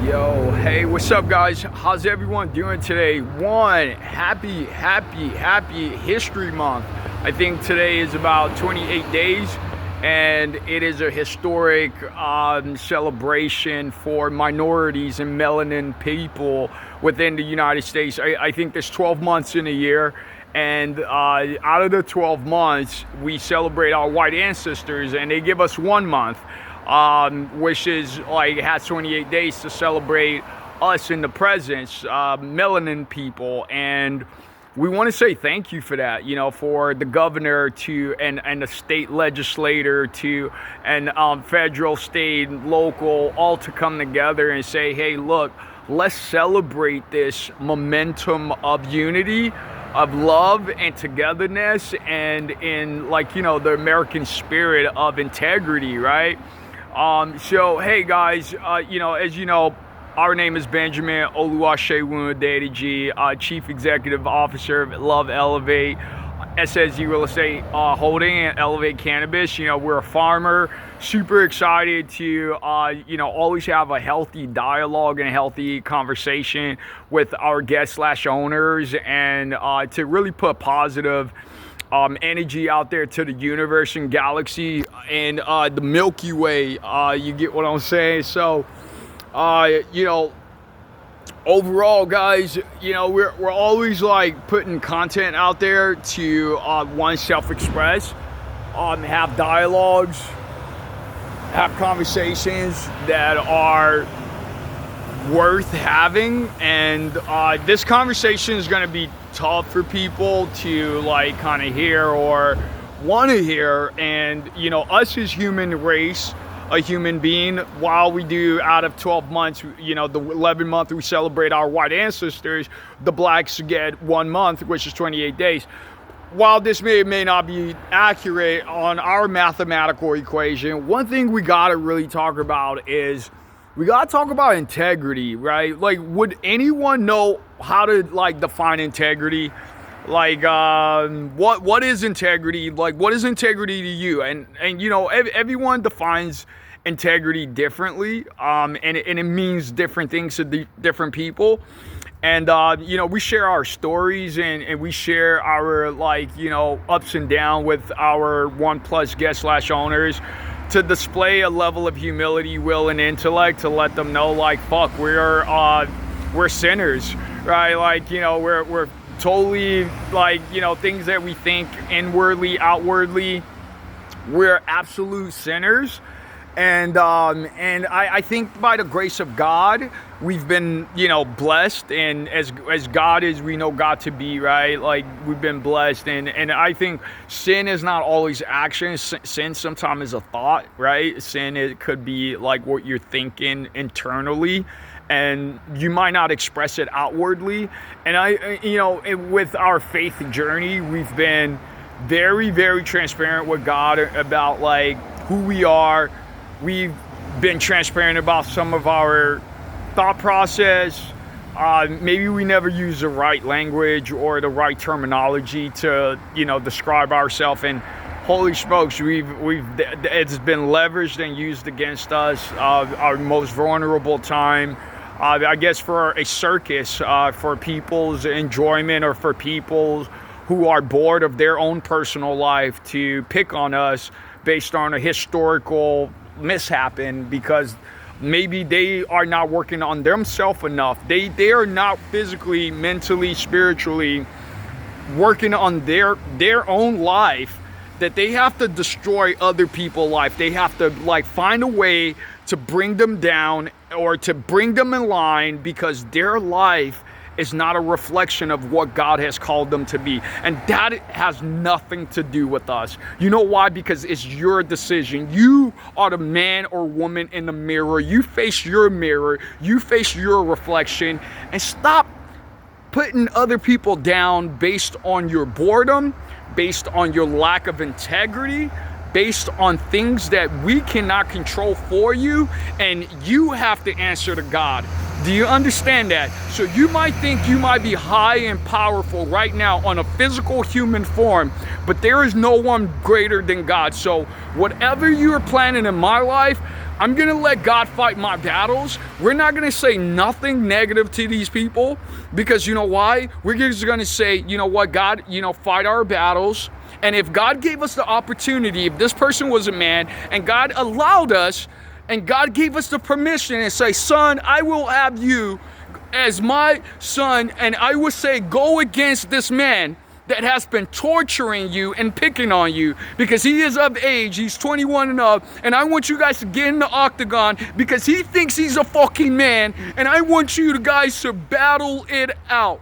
Yo, hey, what's up, guys? How's everyone doing today? Happy History Month. I think today is about 28 days, and it is a historic celebration for minorities and melanin people within the United States. I think there's 12 months in a year, and out of the 12 months, we celebrate our white ancestors, and they give us 1 month. Which is like has 28 days to celebrate us in the presence, melanin people, and we want to say thank you for that. You know, for the governor to and the state legislator to and federal, state, local, all to come together and say, hey, look, let's celebrate this momentum of unity, of love and togetherness, and in the American spirit of integrity, right? So, hey guys, as you know, our name is Benjamin Oluwasegun Adedeji, Chief Executive Officer of Love Elevate, SSG Real Estate Holding, and Elevate Cannabis. You know, we're a farmer, super excited to, always have a healthy dialogue and a healthy conversation with our guests/owners, and to really put positive energy out there to the universe and galaxy and the Milky Way. You get what I'm saying? So, overall, guys, we're always like putting content out there to one, self-express, have dialogues, have conversations that are worth having, and this conversation is going to be tough for people to kind of hear or want to hear. And us as human race, a human being, while we do out of 12 months, the 11th month we celebrate our white ancestors, the blacks get 1 month, which is 28 days. While this may not be accurate on our mathematical equation, one thing we got to really talk about is we got to talk about integrity, right? Like, would anyone know how to define integrity? What is integrity? Like, what is integrity to you? And everyone defines integrity differently, and it means different things to different people. And we share our stories, and we share our ups and downs with our 1+ guest/owners, to display a level of humility, will, and intellect, to let them know, fuck, we're sinners, right? We're totally, things that we think inwardly, outwardly, we're absolute sinners. And I think by the grace of God, we've been, blessed, and as God is, we know God to be, right? We've been blessed, and I think sin is not always action. Sin sometimes is a thought, right? Sin, it could be what you're thinking internally, and you might not express it outwardly. And with our faith journey, we've been very, very transparent with God about who we are. We've been transparent about some of our thought process. Maybe we never use the right language or the right terminology to, describe ourselves. And holy smokes, it's been leveraged and used against us. Our most vulnerable time, I guess, for a circus, for people's enjoyment, or for people who are bored of their own personal life, to pick on us based on a historical mishap, because maybe they are not working on themselves enough. They are not physically, mentally, spiritually working on their own life, that they have to destroy other people's life. They have to find a way to bring them down or to bring them in line, because their life is not a reflection of what God has called them to be. And that has nothing to do with us. You know why? Because it's your decision. You are the man or woman in the mirror. You face your mirror. You face your reflection. And stop putting other people down based on your boredom, based on your lack of integrity, based on things that we cannot control for you, and you have to answer to God. Do you understand that? So you might think you might be high and powerful right now on a physical human form, but there is no one greater than God. So whatever you're planning in my life, I'm going to let God fight my battles. We're not going to say nothing negative to these people because you know why? We're just going to say, you know what, God, fight our battles. And if God gave us the opportunity, if this person was a man and God allowed us and God gave us the permission and say, son, I will have you as my son, and I will say, go against this man that has been torturing you and picking on you because he is of age, he's 21 and up, and I want you guys to get in the octagon because he thinks he's a fucking man, and I want you guys to battle it out.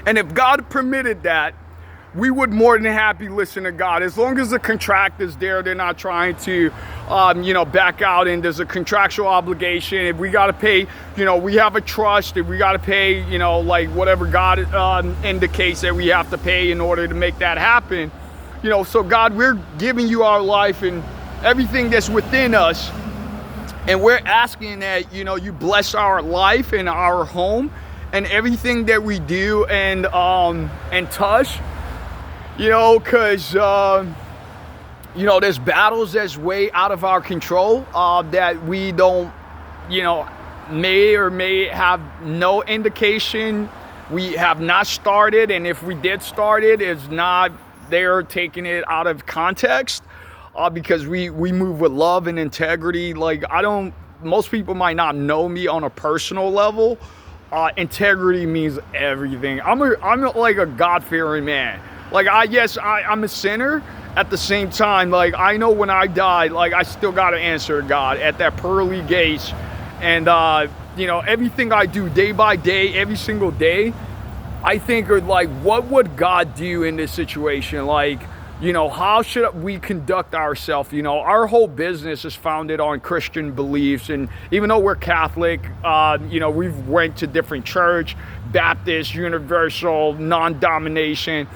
And if God permitted that, we would more than happy listen to God. As long as the contract is there, they're not trying to, back out and there's a contractual obligation. If we got to pay, we have a trust. If we got to pay, like whatever God indicates that we have to pay in order to make that happen. So God, we're giving you our life and everything that's within us. And we're asking that, you bless our life and our home and everything that we do and touch. Because, there's battles that's way out of our control that we don't, may or may have no indication. We have not started. And if we did start it, it's not, they're taking it out of context because we move with love and integrity. Like, most people might not know me on a personal level. Integrity means everything. I'm like a God-fearing man. Like, I'm a sinner. At the same time, like, I know when I die, like, I still got to answer to God at that pearly gates. And, everything I do day by day, every single day, I think of, like, what would God do in this situation? Like, how should we conduct ourselves? Our whole business is founded on Christian beliefs. And even though we're Catholic, we've went to different church, Baptist, Universal, non-domination,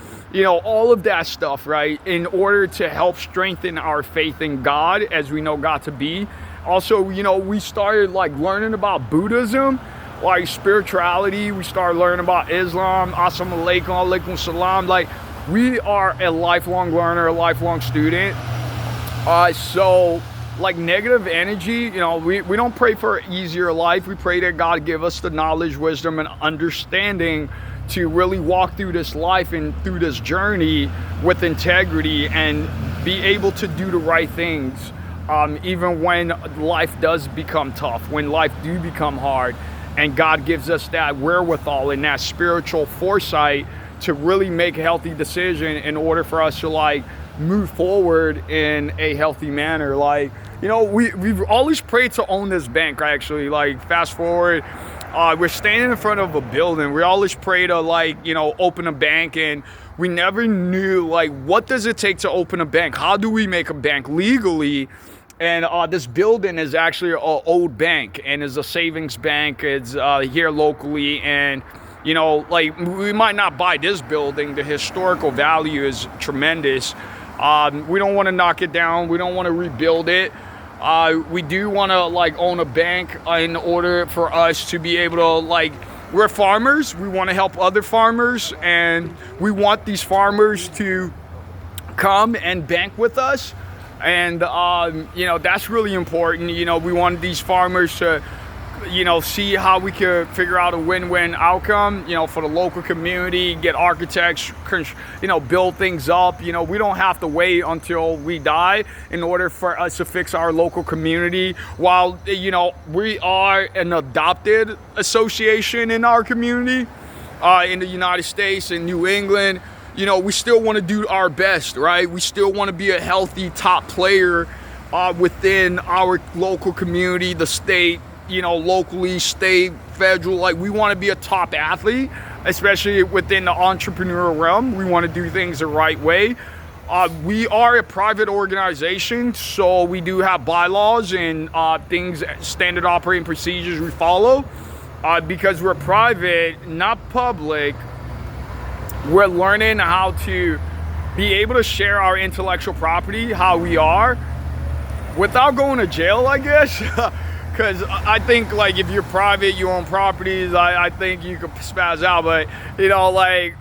all of that stuff, right? In order to help strengthen our faith in God as we know God to be. Also, we started like learning about Buddhism, like spirituality. We started learning about Islam, assalamu alaikum salam. Like, we are a lifelong learner, a lifelong student. So like negative energy, we don't pray for an easier life. We pray that God give us the knowledge, wisdom, and understanding to really walk through this life and through this journey with integrity and be able to do the right things, even when life does become tough, when life do become hard, and God gives us that wherewithal and that spiritual foresight to really make a healthy decision in order for us to like move forward in a healthy manner. Like, we've always prayed to own this bank. Actually, like, fast forward, we're standing in front of a building. We always pray to open a bank, and we never knew like what does it take to open a bank? How do we make a bank legally? And this building is actually an old bank and is a savings bank. It's here locally, and we might not buy this building. The historical value is tremendous. We don't want to knock it down. We don't want to rebuild it. We do want to own a bank in order for us to be able to we're farmers. We want to help other farmers, and we want these farmers to come and bank with us. And, that's really important. We want these farmers to, see how we can figure out a win-win outcome, for the local community, get architects, build things up. We don't have to wait until we die in order for us to fix our local community. While, we are an adopted association in our community, in the United States, in New England, we still want to do our best, right? We still want to be a healthy top player within our local community, the state, locally, state, federal. We want to be a top athlete, especially within the entrepreneurial realm. We want to do things the right way. We are a private organization, so we do have bylaws and things, standard operating procedures we follow. Because we're private, not public, we're learning how to be able to share our intellectual property, how we are, without going to jail, I guess. Because I think, if you're private, you own properties, I think you could spaz out. But,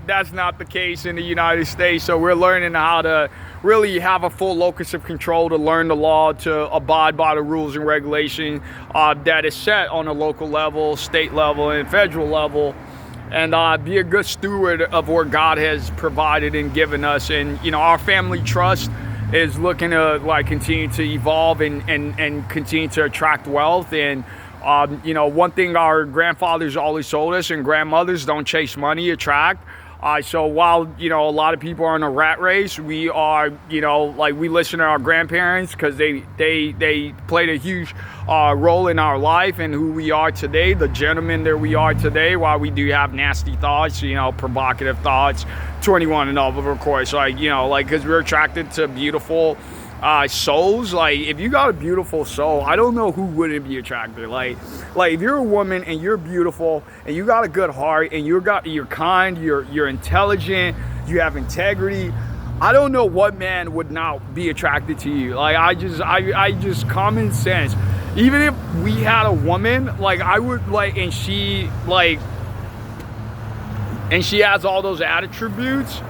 that's not the case in the United States. So we're learning how to really have a full locus of control to learn the law, to abide by the rules and regulation that is set on a local level, state level, and federal level, and be a good steward of what God has provided and given us. And our family trust is looking to like continue to evolve and continue to attract wealth. And one thing our grandfathers always told us, and grandmothers: don't chase money, attract. So while a lot of people are in a rat race, we are we listen to our grandparents because they played a huge role in our life and who we are today, the gentlemen that we are today. While we do have nasty thoughts, provocative thoughts, 21 and up, of course, because we're attracted to beautiful souls. Like, if you got a beautiful soul, I don't know who wouldn't be attracted. Like if you're a woman and you're beautiful and you got a good heart and you're kind, you're intelligent, you have integrity, I don't know what man would not be attracted to you. Like, I just common sense. Even if we had a woman, like, I would and she has all those attributes,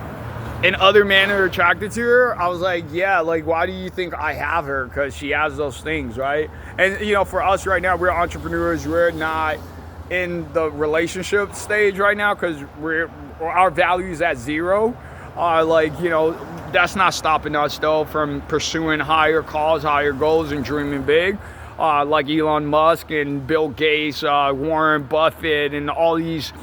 and other men are attracted to her, I was like, yeah, like, why do you think I have her? Because she has those things, right? And, for us right now, we're entrepreneurs. We're not in the relationship stage right now because our value is at zero. That's not stopping us, though, from pursuing higher cause, higher goals, and dreaming big. Like Elon Musk and Bill Gates, Warren Buffett, and all these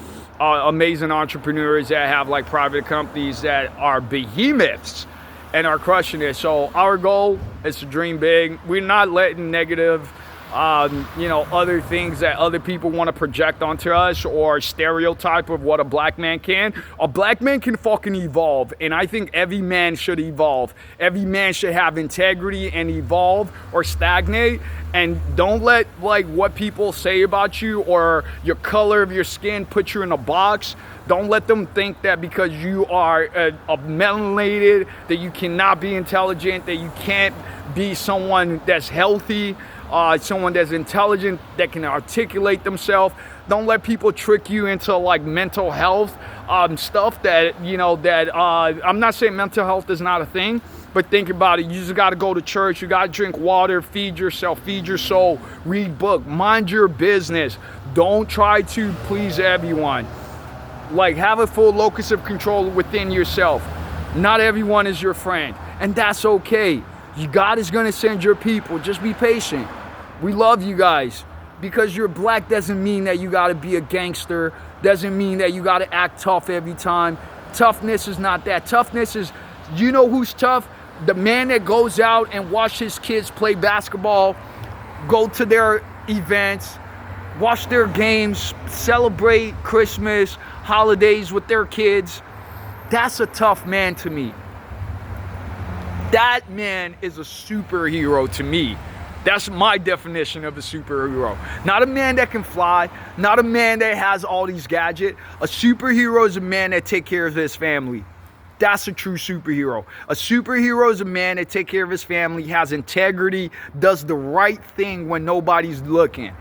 amazing entrepreneurs that have like private companies that are behemoths and are crushing it. So our goal is to dream big. We're not letting negative other things that other people want to project onto us or stereotype of what a black man can. A black man can fucking evolve, and I think every man should evolve. Every man should have integrity and evolve or stagnate. And don't let what people say about you or your color of your skin put you in a box. Don't let them think that because you are melanated that you cannot be intelligent, that you can't be someone that's healthy, someone that's intelligent, that can articulate themselves. Don't let people trick you into mental health stuff that I'm not saying mental health is not a thing, but think about it. You just got to go to church. You got to drink water, feed yourself, feed your soul, read book, mind your business. Don't try to please everyone. Have a full locus of control within yourself. Not everyone is your friend, and that's okay. God is going to send your people. Just be patient. We love you guys. Because you're black doesn't mean that you got to be a gangster. Doesn't mean that you got to act tough every time. Toughness is not that. Toughness is, who's tough? The man that goes out and watch his kids play basketball, go to their events, watch their games, celebrate Christmas, holidays with their kids. That's a tough man to me. That man is a superhero to me. That's my definition of a superhero. Not a man that can fly, not a man that has all these gadgets. A superhero is a man that takes care of his family. That's a true superhero. A superhero is a man that takes care of his family, has integrity, does the right thing when nobody's looking.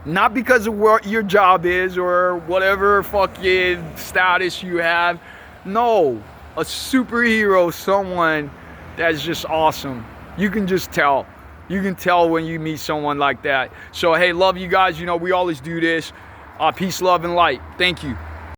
Not because of what your job is or whatever fucking status you have. No, a superhero is someone that's just awesome. You can just tell. You can tell when you meet someone like that. So, hey, love you guys. We always do this. Peace, love, and light. Thank you.